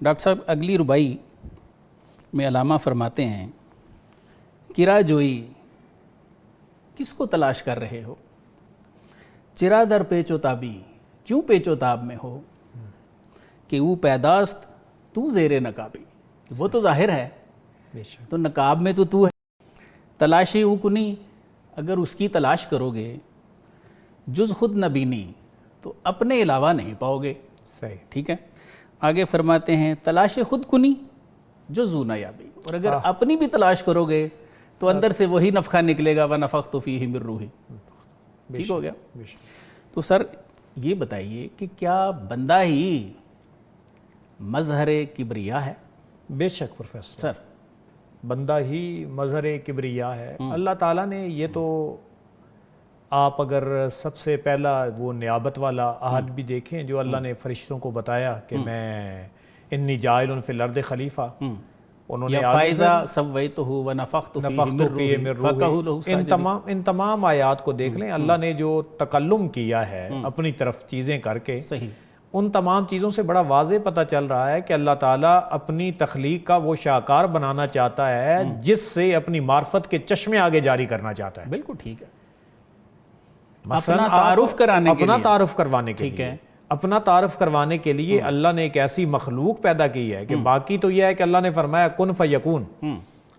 Doctor صاحب اگلی ربائی میں علامہ فرماتے ہیں، کرا جوئی کس کو تلاش کر رہے ہو، چرا در پیچ و تابی کیوں پیچ و تاب میں ہو، کہ او پیداست تو زیر نقابی، وہ تو ظاہر ہے تو نقاب میں تو ہے، تلاشی او کنی اگر اس کی تلاش کرو گے، جز خود نبینی تو اپنے علاوہ نہیں پاؤ گے. صحیح. ٹھیک ہے. آگے فرماتے ہیں تلاش خود کنی جو زو نیابی، اور اگر اپنی بھی تلاش کرو گے تو اندر سے وہی نفخہ نکلے گا وَنَفَخْتُ فِيهِ مِن روحی. ٹھیک ہو گیا. تو سر یہ بتائیے کہ کیا بندہ ہی مظہر کبریا ہے؟ بے شک پروفیسر، سر بندہ ہی مظہر کبریا ہے. اللہ تعالیٰ نے یہ تو، آپ اگر سب سے پہلا وہ نیابت والا عہد بھی دیکھیں جو اللہ نے فرشتوں کو بتایا کہ میں انی جاعل فی الارض خلیفہ، انہوں نے فائزہ سویتہ ونفخت فیہ من روحی فقعوا لہ ساجدین. ان تمام آیات کو دیکھ لیں، اللہ نے جو تکلم کیا ہے اپنی طرف چیزیں کر کے، صحیح، ان تمام چیزوں سے بڑا واضح پتہ چل رہا ہے کہ اللہ تعالیٰ اپنی تخلیق کا وہ شاہکار بنانا چاہتا ہے جس سے اپنی معرفت کے چشمے آگے جاری کرنا چاہتا ہے. بالکل ٹھیک ہے. مثلا اپنا تعارف کرانے کے اپنا لیے، تعارف کروانے کے ٹھیک لیے، ہے، اپنا تعارف کروانے کے لیے اللہ نے ایک ایسی مخلوق پیدا کی ہے کہ باقی تو یہ ہے کہ اللہ نے فرمایا کن فیکون،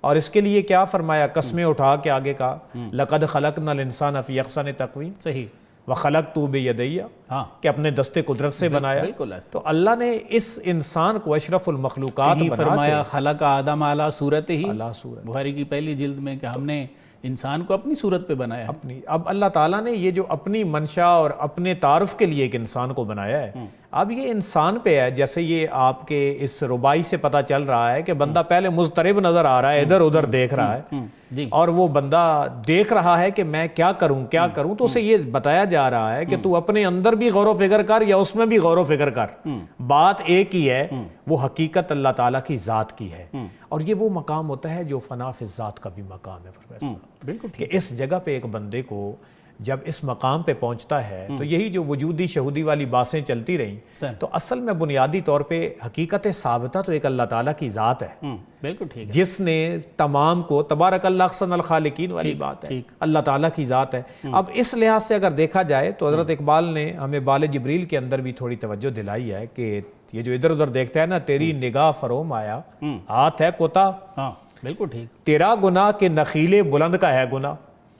اور اس کے لیے کیا فرمایا، قسمیں اٹھا کے آگے کہا لقد خلقنا الانسان فی احسن تقویم صحیح، وخلقتہ بیدی، ہاں کہ اپنے دستے قدرت سے بنایا. بالکل ایسا. تو اللہ نے اس انسان کو اشرف المخلوقات یہی بنا فرمایا خلق آدم اعلیٰ صورت ہی، اللہ صورت بخاری کی پہلی جلد میں کہ ہم نے انسان کو اپنی صورت پہ بنایا ہے. اپنی. اب اللہ تعالیٰ نے یہ جو اپنی منشا اور اپنے تعارف کے لیے ایک انسان کو بنایا ہے، اب یہ انسان پہ ہے. جیسے یہ آپ کے اس ربائی سے پتہ چل رہا ہے کہ بندہ پہلے مضطرب نظر آ رہا ہے، ادھر ادھر دیکھ رہا ہے، جی اور وہ بندہ دیکھ رہا ہے کہ میں کیا کروں، تو اسے یہ بتایا جا رہا ہے کہ تو اپنے اندر بھی غور و فکر کر یا اس میں بھی غور و فکر کر، بات ایک ہی ہے، وہ حقیقت اللہ تعالیٰ کی ذات کی ہے. اور یہ وہ مقام ہوتا ہے جو فنا فی الذات کا بھی مقام ہے پروفیسر، بالکل کہ اس جگہ پہ ایک بندے کو جب اس مقام پہ پہنچتا ہے تو یہی جو وجودی شہودی والی باتیں چلتی رہیں، تو اصل میں بنیادی طور پہ حقیقت ثابتہ تو ایک اللہ تعالیٰ کی ذات ہے، بالکل ٹھیک ہے، جس نے تمام کو، تبارک اللہ احسن الخالقین والی بات ہے، اللہ تعالیٰ کی ذات ہے. اب اس لحاظ سے اگر دیکھا جائے تو حضرت اقبال نے ہمیں بال جبریل کے اندر بھی تھوڑی توجہ دلائی ہے کہ یہ جو ادھر ادھر دیکھتا ہے نا، تیری نگاہ فروم آیا، ہاتھ ہے کوتا، ہاں بالکل ٹھیک، تیرا گناہ کہ نخیل بلند کا ہے گناہ.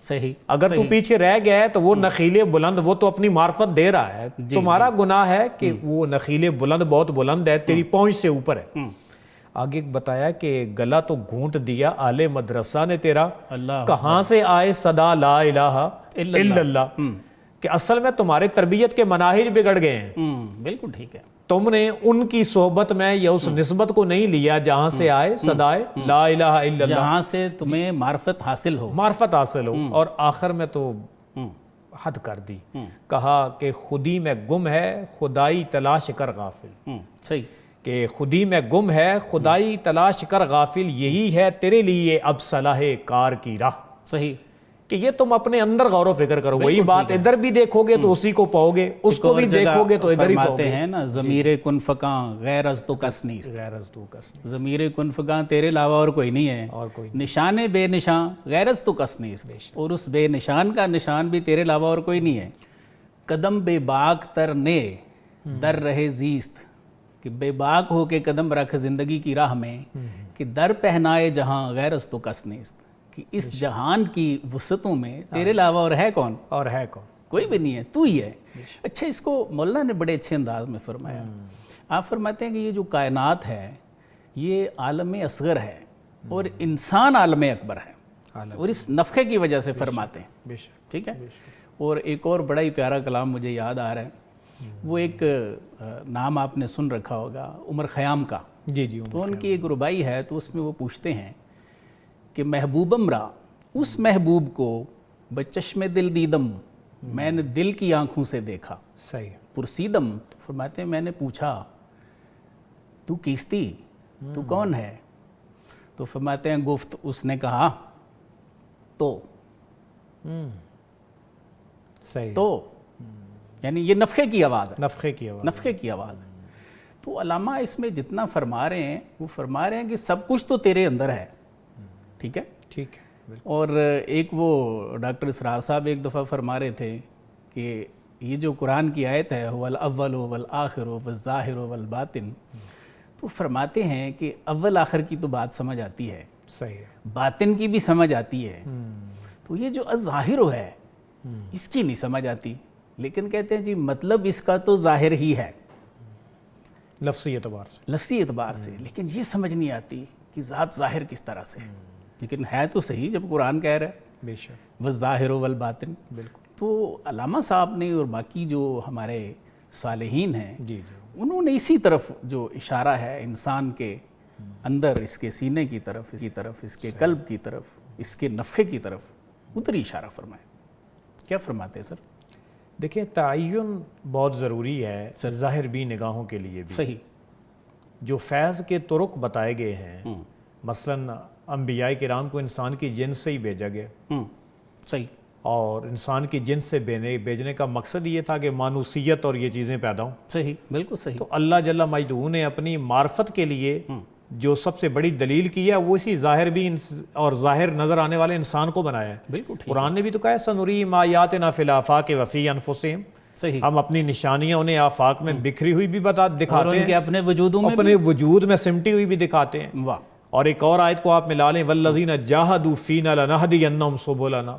صحیح. اگر تو پیچھے رہ گیا ہے تو وہ نخیل بلند، وہ تو اپنی معرفت دے رہا ہے، تمہارا گناہ ہے کہ وہ نخیل بلند بہت بلند ہے، تیری پہنچ سے اوپر ہے. آگے بتایا کہ گلا تو گھونٹ دیا آل مدرسہ نے تیرا، اللہ کہاں سے آئے صدا لا الہ الا اللہ، کہ اصل میں تمہارے تربیت کے مناہج بگڑ گئے ہیں. بالکل ٹھیک ہے. تم نے ان کی صحبت میں یا اس نسبت کو نہیں لیا جہاں سے آئے صدائے لا الہ الا اللہ، جہاں سے تمہیں معرفت حاصل ہو، معرفت حاصل ہو. اور آخر میں تو حد کر دی، کہا کہ خودی میں گم ہے خدائی تلاش کر غافل. صحیح، کہ خودی میں گم ہے خدائی تلاش کر غافل، یہی ہے تیرے لیے اب صلاح کار کی راہ. صحیح، کہ یہ تم اپنے اندر غور و فکر کرو، وہی بات ادھر بھی دیکھو گے تو اسی کو پاؤ گے، اس کو بھی دیکھو گے تو ادھر ہی پاؤ فرماتے گے. ہیں نا ضمیر کن فکاں غیر از تو کس نیست، غیر از تو کس نہیں، ضمیر کن فکاں تیرے علاوہ اور کوئی نہیں ہے، اور کوئی نشان بے نشان غیر از تو کس نیست، اور اس بے نشان کا نشان بھی تیرے علاوہ اور کوئی نہیں ہے. قدم بے باک تر نے در رہے زیست، کہ بے باک ہو کے قدم رکھ زندگی کی راہ میں، کہ در پہنائے جہاں غیر از تو کس نیست، کہ اس جہان کی وسعتوں میں تیرے علاوہ اور ہے کون؟ اور ہے کون؟ کوئی بھی نہیں ہے، تو ہی ہے. اچھا، اس کو مولانا نے بڑے اچھے انداز میں فرمایا. آپ فرماتے ہیں کہ یہ جو کائنات ہے یہ عالم اصغر ہے اور انسان عالم اکبر ہے، اور اس نفخے کی وجہ سے فرماتے ہیں. بے شک. ٹھیک ہے. اور ایک اور بڑا ہی پیارا کلام مجھے یاد آ رہا ہے، وہ ایک نام آپ نے سن رکھا ہوگا، عمر خیام کا. جی جی. تو ان کی ایک ربائی ہے، تو اس میں وہ پوچھتے ہیں کہ محبوبم را، اس محبوب کو بچشم دل دیدم، میں نے دل کی آنکھوں سے دیکھا. صحیح. پرسیدم، تو فرماتے ہیں میں نے پوچھا تو کیستی، تو کون ہے؟ تو فرماتے ہیں گفت، اس نے کہا تو صحیح. تو یعنی یہ نفخے کی آواز ہے، نفخے کی آواز. نفخے کی آواز ہے. تو علامہ اس میں جتنا فرما رہے ہیں وہ فرما رہے ہیں کہ سب کچھ تو تیرے اندر ہے، ٹھیک ہے. ٹھیک ہے. اور ایک وہ ڈاکٹر اسرار صاحب ایک دفعہ فرما رہے تھے کہ یہ جو قرآن کی آیت ہے والاول والآخر والظاہر والباطن، تو فرماتے ہیں کہ اول آخر کی تو بات سمجھ آتی ہے، صحیح ہے. باطن کی بھی سمجھ آتی ہے، تو یہ جو الظاہر ہے اس کی نہیں سمجھ آتی، لیکن کہتے ہیں جی مطلب اس کا تو ظاہر ہی ہے لفظی اعتبار سے، لفظی اعتبار سے، لیکن یہ سمجھ نہیں آتی کہ ذات ظاہر کس طرح سے ہے. لیکن ہے تو صحیح جب قرآن کہہ رہا ہے بے شک. والظاہر والباطن. بالکل. تو علامہ صاحب نے اور باقی جو ہمارے صالحین ہیں جی جی. انہوں نے اسی طرف جو اشارہ ہے انسان کے اندر، اس کے سینے کی طرف، اس کے قلب کی طرف، اس کے نفخے کی طرف، ادھر ہی اشارہ فرمائے. کیا فرماتے ہیں سر؟ دیکھیں تعین بہت ضروری ہے ظاہر بھی نگاہوں کے لیے بھی. صحیح. جو فیض کے طرق بتائے گئے ہیں، مثلاً انبیاء کرام کو انسان کی جنس سے ہی بھیجا گیا. صحیح. اور انسان کی جنس سے بھیجنے کا مقصد یہ تھا کہ مانوسیت اور یہ چیزیں پیدا ہوں. صحیح، بالکل صحیح. تو اللہ جل مجدہ نے اپنی معرفت کے لیے جو سب سے بڑی دلیل کی ہے وہ اسی ظاہر بھی اور ظاہر نظر آنے والے انسان کو بنایا ہے. بالکل ٹھیک. قرآن نے بھی تو کہا ہے سنریم آیاتنا فی الآفاق وفی انفسہم. صحیح. ہم اپنی نشانیاں انہیں آفاق میں بکھری ہوئی بھی دکھاتے اور ان ہیں، کے اپنے وجودوں میں اپنے وجود میں سمٹی ہوئی بھی دکھاتے ہیں. واہ. اور ایک اور آیت کو آپ ملا لیں والذین جاہدوا فینا لنہدینہم سبلنا،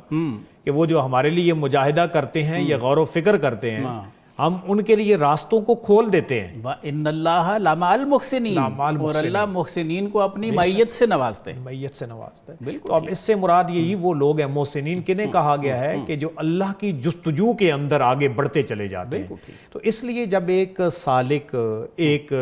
کہ وہ جو ہمارے لیے مجاہدہ کرتے ہیں یا غور و فکر کرتے ہیں ہم ان کے لیے راستوں کو کھول دیتے ہیں. وَإِنَّ اللَّهَ لَمَعَ الْمُحْسِنِينَ. اور اللہ محسنین کو اپنی معیت سے نوازتے ہیں. میت سے نوازتا ہے. بالکل. تو اب اس سے مراد یہی وہ لوگ ہیں محسنین کنہیں کہا گیا ہے کہ جو اللہ کی جستجو کے اندر آگے بڑھتے چلے جاتے ہیں. تو اس لیے جب ایک سالک، ایک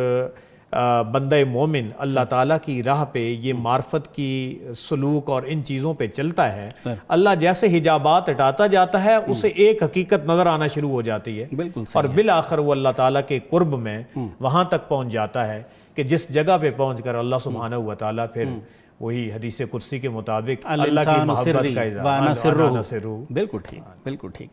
بندہ مومن اللہ تعالیٰ کی راہ پہ یہ معرفت کی سلوک اور ان چیزوں پہ چلتا ہے، اللہ جیسے حجابات ہٹاتا جاتا ہے اسے ایک حقیقت نظر آنا شروع ہو جاتی ہے. بالکل. اور بالآخر وہ اللہ تعالیٰ کے قرب میں وہاں تک پہنچ جاتا ہے کہ جس جگہ پہ پہنچ کر اللہ سبحانہ و تعالیٰ پھر وہی حدیث قدسی کے مطابق اللہ کی محبت کا اظہار. بالکل ٹھیک، بالکل ٹھیک.